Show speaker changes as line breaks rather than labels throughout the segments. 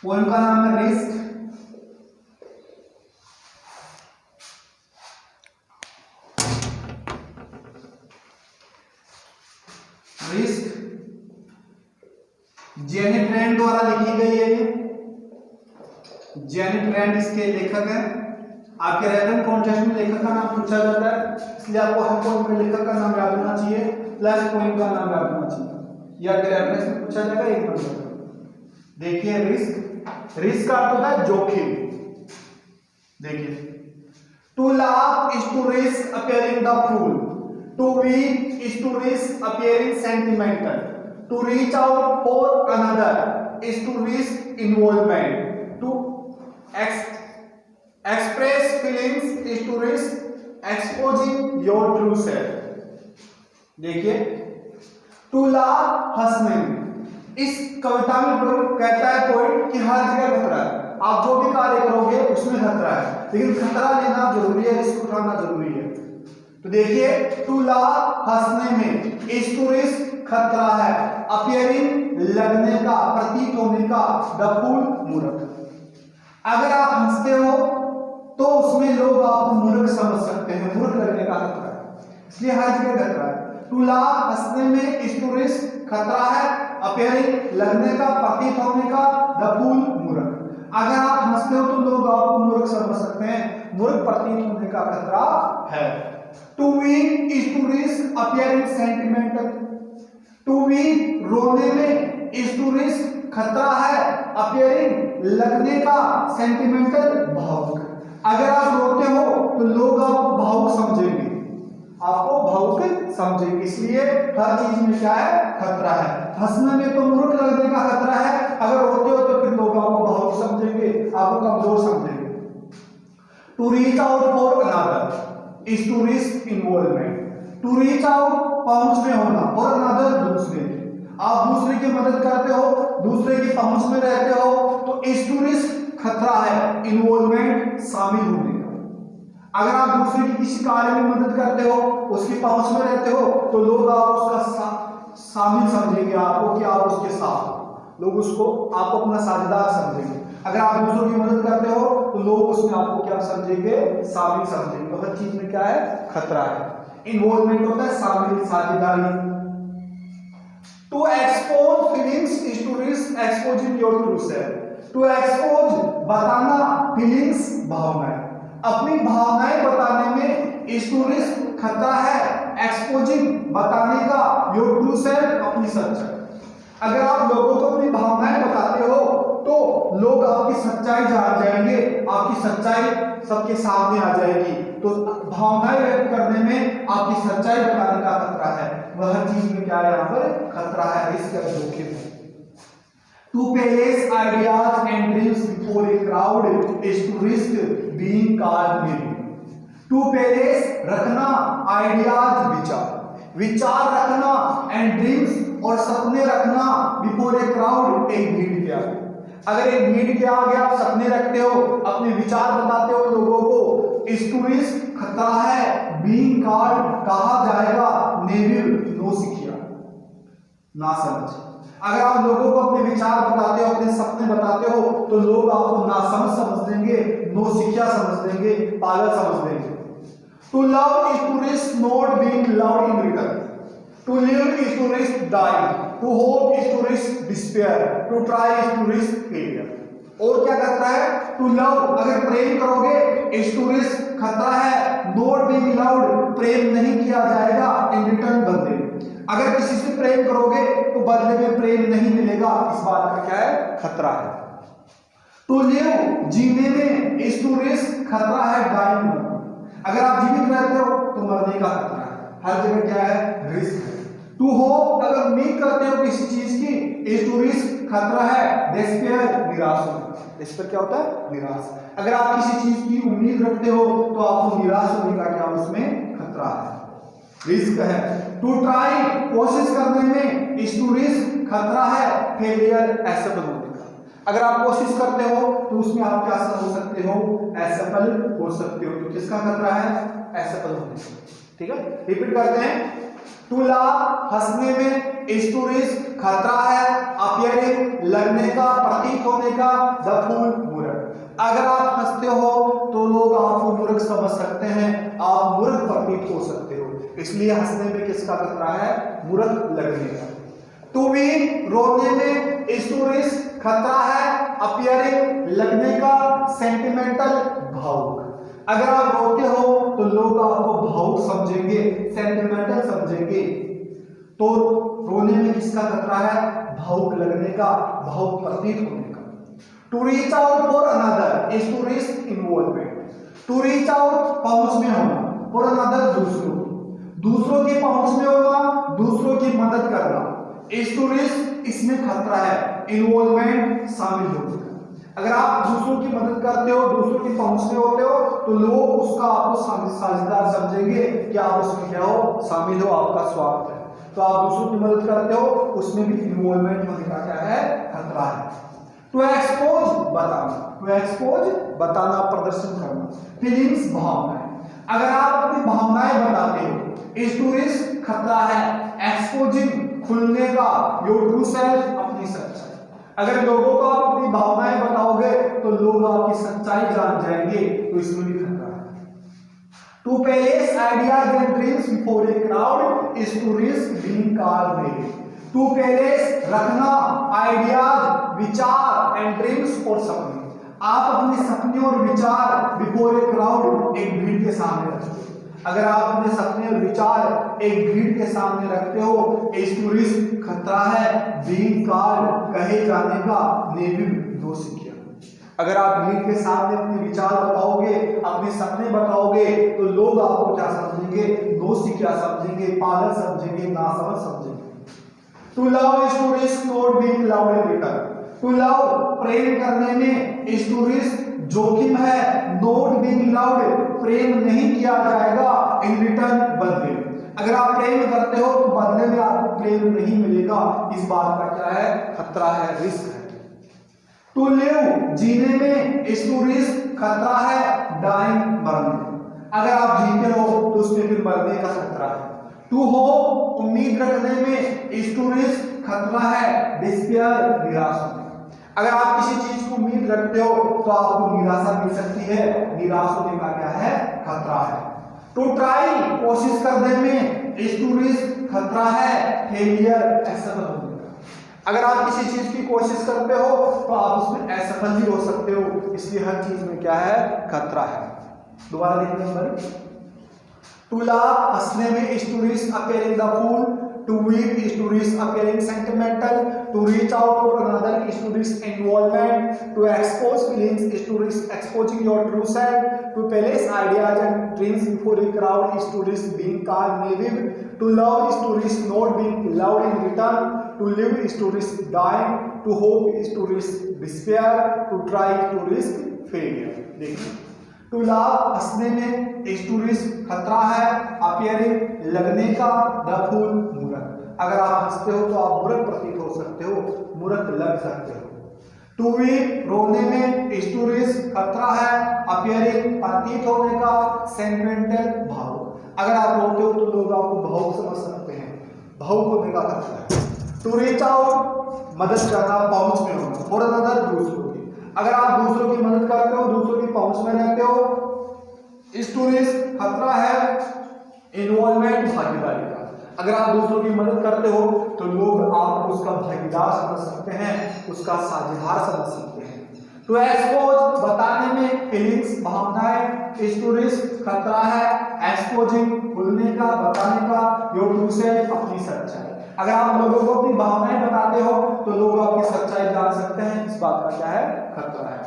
Poem का नाम है रिस्क। रिस्क जेनी ट्रेंड द्वारा लिखी गई है। ये जेनी ट्रेंड इसके लेखक हैं। आपके रैंडम कॉन्टेस्ट में लेखक का नाम पूछा जाता है, इसलिए आपको हर पोएम में लेखक का नाम याद होना चाहिए प्लस पोएम का नाम याद होना चाहिए। या अगर रेफरेंस में पूछा जाएगा एक नंबर। देखिए रिस्क, रिस्क का अर्थ होता है जोखिम। देखिए to laugh is to risk appearing the fool, to weep is to risk appearing sentimental, to reach out for another is to risk involvement, to express feelings is to risk exposing your true self। देखिए to laugh हंसने में, इस कविता में कहता है poet कि हर जगह खतरा है, आप जो भी कार्य करोगे उसमें खतरा है, लेकिन खतरा लेना जरूरी है, रिस्क उठाना जरूरी है। तो देखिए टू लाफ हंसने में, इज टू रिस्क खतरा है, अपीयरिंग लगने का, प्रतीत होने का, द फूल मूर्ख। अगर आप हंसते हो तो उसमें लोग आपको मूर्ख समझ सकते हैं, मूर्ख लगने का खतरा है, इसलिए हर जगह खतरा है। टू लाफ हंसने में, इज टू रिस्क खतरा है, अपीयरिंग लगने का, प्रतीत होने का, द फूल मूर्ख। अगर आप हंसते हो तो लोग आपको मूर्ख समझ सकते हैं, मूर्ख प्रतीत होने का खतरा है। To weep is to risk appearing sentimental, to weep रोने में, इज टू रिस्क खतरा है, अपीयरिंग लगने का, सेंटिमेंटल भावुक। अगर आप रोते हो तो लोग आपको भावुक समझेंगे, आपको भावुक समझेंगे, इसलिए हर चीज में क्या है खतरा है। हंसने में तो मूर्ख लगने का खतरा है, अगर रोते हो तो फिर लोग आपको भावुक समझेंगे, आपको कमजोर समझेंगे। To reach out for another is to risk involvement, to reach out पहुंच में होना, और अनदर दूसरे, आप दूसरे की मदद करते हो, दूसरे की पहुंच में रहते हो, तो इज टू रिस्क खतरा है, इन्वॉल्वमेंट शामिल होने का। अगर आप दूसरे की किसी कार्य में मदद करते हो, उसकी पहुंच में रहते हो, तो लोग आप उसका शामिल समझेंगे आपको कि आप उसके साथ, लोग उसको आपको अपना साझेदार समझेंगे। अगर आप दूसरों की मदद करते हो तो लोग उसमें आपको क्या समझेंगे, शामिल समझेंगे। तो हर चीज में क्या है खतरा है। इन्वॉल्वमेंट होता है शामिल, साझेदारी। To expose feelings is to risk exposing your true self, to expose बताना, फीलिंग्स भावनाएं, अपनी भावनाएं बताने में, इज टू रिस्क खतरा है, एक्सपोजिंग बताने का, योर ट्रू सेल्फ अपनी सच्चाई। अगर आप लोगों को अपनी भावनाएं बताते हो तो लोग आपकी सच्चाई जान जाएंगे, आपकी सच्चाई सबके सामने आ जाएगी। तो भावनाएं व्यक्त करने में, आपकी सच्चाई बताने का खतरा है, वह हर चीज में क्या है यहाँ पर खतरा है, रिस्क है, जोखिम है। To place ideas and dreams before a crowd is to risk being called maybe. To place रखना, ideas विचार, विचार रखना, and dreams और सपने रखना, before a crowd एक भीड़ के आगे। अगर एक भीड़ के आगे आप सपने रखते हो, अपने विचार बताते हो लोगों को, is to risk खतरा है, being called कहा जाएगा, नेविल नो सिखिया, ना समझ। अगर आप लोगों को अपने विचार बताते हो, अपने सपने बताते हो, तो लोग आपको नासमझ समझ देंगे, नौसिखिया समझ देंगे, पागल समझ देंगे। To love is to risk not being loved in return, to live is to risk dying, to hope is to risk despair, to try is to risk failure. और क्या खतरा है? टू लव, अगर प्रेम करोगे, इज टू रिस्क खतरा है, not being loved प्रेम नहीं किया जाएगा, इन रिटर्न बदले, अगर किसी से प्रेम करोगे तो बदले में प्रेम नहीं मिलेगा, इस बात का क्या है खतरा है। टू लिव जीने में, इज टू रिस्क खतरा है, डाइंग, अगर आप जीवित रहते हो तो मरने का खतरा है, हर जगह क्या है रिस्क है। टू होप, अगर उम्मीद करते हो किसी चीज की, इज टू रिस्क खतरा है, डिस्पेयर निराश होना, डिस्पेयर क्या होता है निराश। अगर आप किसी चीज की उम्मीद रखते हो तो आपको निराश होने का क्या उसमें खतरा है, रिस्क है। टू ट्राई कोशिश करने में, इज टू रिस्क खतरा है, फेलियर असफल होने का। अगर आप कोशिश करते हो तो उसमें आप क्या हो सकते हो, असफल हो सकते हो, तो किसका खतरा है असफल होने का। ठीक है, रिपीट करते हैं। टू लाफ हंसने में, इज टू रिस्क खतरा है, अपीयरिंग लगने का, प्रतीत होने का, द फूल मूर्ख। अगर आप हंसते हो तो लोग आपको मूर्ख समझ सकते हैं, आप मूर्ख प्रतीत हो सकते हो, इसलिए हंसने में किसका खतरा है? मूर्ख लगने का। टू वीक रोने में, इज टू रिस्क खतरा है, अपीयरिंग लगने का, सेंटिमेंटल भावुक। अगर आप रोते हो तो लोग आपको भावुक समझेंगे, सेंटिमेंटल समझेंगे। तो रोने में किसका खतरा है? भावुक लगने का, भावुक प्रतीत होने का। To reach out for another is to risk involvement. To reach out पहुंच में होना, फॉर अनदर दूसरों की पहुंच में होना, दूसरों की मदद करना, इज टू रिस्क इसमें खतरा है, इन्वॉल्वमेंट शामिल होने का। अगर आप दूसरों की मदद करते हो, दूसरों की पहुंच में होते हो, तो लोग उसका आपको साझेदार समझेंगे कि आप उसमें क्या हो? शामिल हो, आपका स्वार्थ है। तो आप दूसरों की मदद करते हो, उसमें भी इन्वॉल्वमेंट होने का क्या है? खतरा है। टू एक्सपोज बताना, टू एक्सपोज बताना, प्रदर्शन करना, फीलिंग्स भावनाएं। अगर आप अपनी भावनाएं बताते हो, इज टू रिस्क खतरा है, एक्सपोजिंग खुलने का, योर ट्रू सेल्फ अपनी सच्चाई। अगर लोगों को आप अपनी भावनाएं बताओगे तो लोग आपकी सच्चाई जान जाएंगे, तो इसमें भी खतरा है। To place ideas and dreams before a crowd is to risk being called name. To place रखना आइडियाज, विचार एंड ड्रीम्स और सपने। आप अपने सपने और विचार बिफोर ए क्राउड एक भीड़ के सामने रखते हो। अगर आप अपने सपने और विचार एक भीड़ के सामने रखते हो, इज टू रिस्क खतरा है, बीइंग कॉल्ड कहे जाने का, नेम दोषी किया। अगर आप भीड़ के सामने अपने विचार बताओगे, अपने सपने बताओगे, तो लोग आपको क्या समझेंगे? दोषी क्या समझेंगे? पागल समझेंगे, नासमझ समझेंगे। To love is to risk not being loved in return. To love प्रेम करने में, इज टू रिस्क जोखिम है, नॉट बीइंग लव्ड प्रेम नहीं किया जाएगा, इन रिटर्न बदले। अगर आप प्रेम करते हो तो बदले में आपको प्रेम नहीं मिलेगा, इस बात का क्या है? खतरा है, रिस्क है। टू लिव जीने में, इज टू रिस्क खतरा है, डाइंग मरने। अगर आप जीते हो तो उसमें फिर मरने का खतरा है। टू होप उम्मीद रखने में, इज टू रिस्क खतरा है, डिस्पेयर निराश होने। अगर आप किसी चीज को उम्मीद रखते हो तो आपको निराशा मिल सकती है, निराश होने का क्या है? खतरा है। टू ट्राई कोशिश करने में, इज टू रिस्क खतरा है, फेलियर असफल होने का। अगर आप किसी चीज की कोशिश करते हो तो आप उसमें असफल भी हो सकते हो, इसलिए हर चीज में क्या है? खतरा है। दोबारा देखिए नंबर। टू लाफ हंसने में, is to risk appearing the fool. To weep is to risk appearing sentimental. To reach out for another is to risk involvement. To expose feelings is to risk exposing your true self. To place ideas and dreams before a crowd is to risk being called naive. To love is to risk not being loved in return. To live is to risk dying. To hope is to risk despair. To try is to risk failure. देखिए, to laugh हंसने में, is to risk खतरा है, appearing लगने का, the fool मूर्ख। अगर आप हंसते हो तो आप मूर्ख प्रतीत हो सकते हो, मूर्ख लग सकते हो। टू वीप रोने में, इज टू रिस्क खतरा है, अपीयरिंग प्रतीत होने का, सेंटिमेंटल भावुक। अगर आप रोते हो तो लोग आपको भावुक समझ सकते हैं, भावुक होने का खतरा है। टू रीच आउट मदद करना, पहुंच में होना, फॉर अनदर दूसरों की। अगर आप दूसरों की मदद करते हो, दूसरों की पहुंच में रहते हो, इज टू रिस्क खतरा है, इन्वॉल्वमेंट भागीदारी का। अगर आप दूसरों की मदद करते हो तो लोग आपको उसका भागीदार समझ सकते हैं, उसका साझेदार समझ सकते हैं। टू एक्सपोज बताने में, फीलिंग्स भावनाएं, इज टू रिस्क खतरा है, एक्सपोजिंग खुलने का, बताने का, योर ट्रू सेल्फ अपनी सच्चाई। अगर आप लोगों को अपनी भावनाएं बताते हो तो लोग आपकी सच्चाई जान सकते हैं, इस बात का क्या है? खतरा है।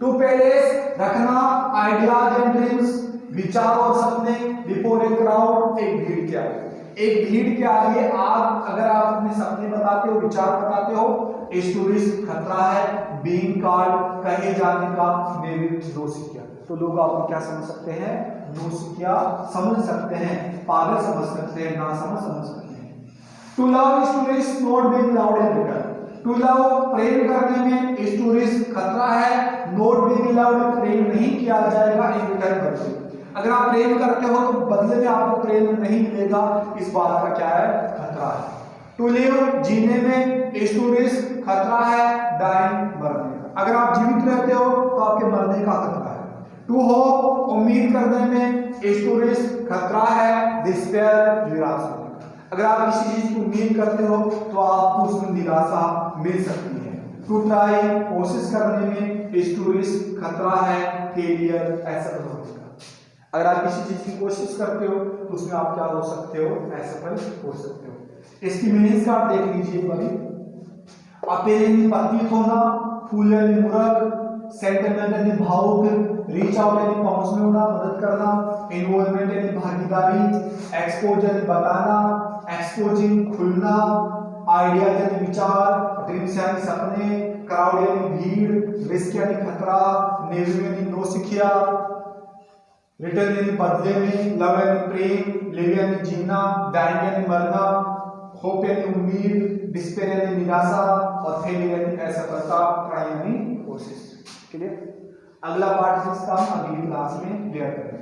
टू पेलेस रखना आइडियाज एंड ड्रीम्स, विचार और सपने, बिफोर ए क्राउड एक भीड़ के आगे। एक भीड़ के आगे आप अगर आप अपने सपने बताते हो, विचार बताते हो, इज टू रिस्क खतरा है, बीइंग कॉल्ड कहे जाने का, नेम दोषी किया। तो लोग आपको क्या समझ सकते हैं? दोषी क्या समझ सकते हैं, पागल समझ सकते हैं, नासमझ समझ सकते हैं। To love is to risk not being loved in return. To love प्रेम करने में, इज टू रिस्क खतरा है, नॉट बीइंग लव्ड प्रेम नहीं किया जाएगा, इन रिटर्न बदले। अगर आप प्रेम करते हो तो बदले में आपको प्रेम नहीं मिलेगा, इस बात का क्या है, खतरा है। टू लिव जीने में, इज टू रिस्क खतरा है, डाइंग मरने का। अगर आप जीवित रहते हो तो आपके मरने का खतरा है। टू होप उम्मीद करने में, इज टू रिस्क खतरा है, डिस्पेयर निराश होने का। अगर आप किसी चीज की उम्मीद करते हो तो आपको उसमें निराशा मिल सकती है। टू ट्राई कोशिश करने में, इज टू रिस्क खतरा है, फेलियर असफल होने का। अगर आप किसी चीज की कोशिश करते हो तो उसमें आप क्या हो सकते हो, असफल हो सकते हो। इसकी मीनिंग्स का आप देख लीजिए भाई। अपील यानी प्रतीत होना, फूल यानी मूर्ख, सेंटिमेंट यानी भावुक, रीच आउट यानी पहुंच में होना, मदद करना, इन्वॉल्वमेंट यानी भागीदारी, एक्सपोज यानी बताना, एक्सपोजिंग खुलना, आइडिया यानी विचार, ड्रीम्स यानी सपने, क्राउड यानी भीड़, रिस्क यानी खतरा, नेवी यानी नौसिखिया, रिटर्न यानी बदले में, लव यानी प्रेम, लिव यानी जीना, डाइंग यानी मरना, होप यानी उम्मीद, डिस्पेयर यानी निराशा और फेलियर यानी असफलता, ट्राई यानी कोशिश। क्लियर? अगला पार्ट जिसका हम अगली क्लास में क्लियर करेंगे।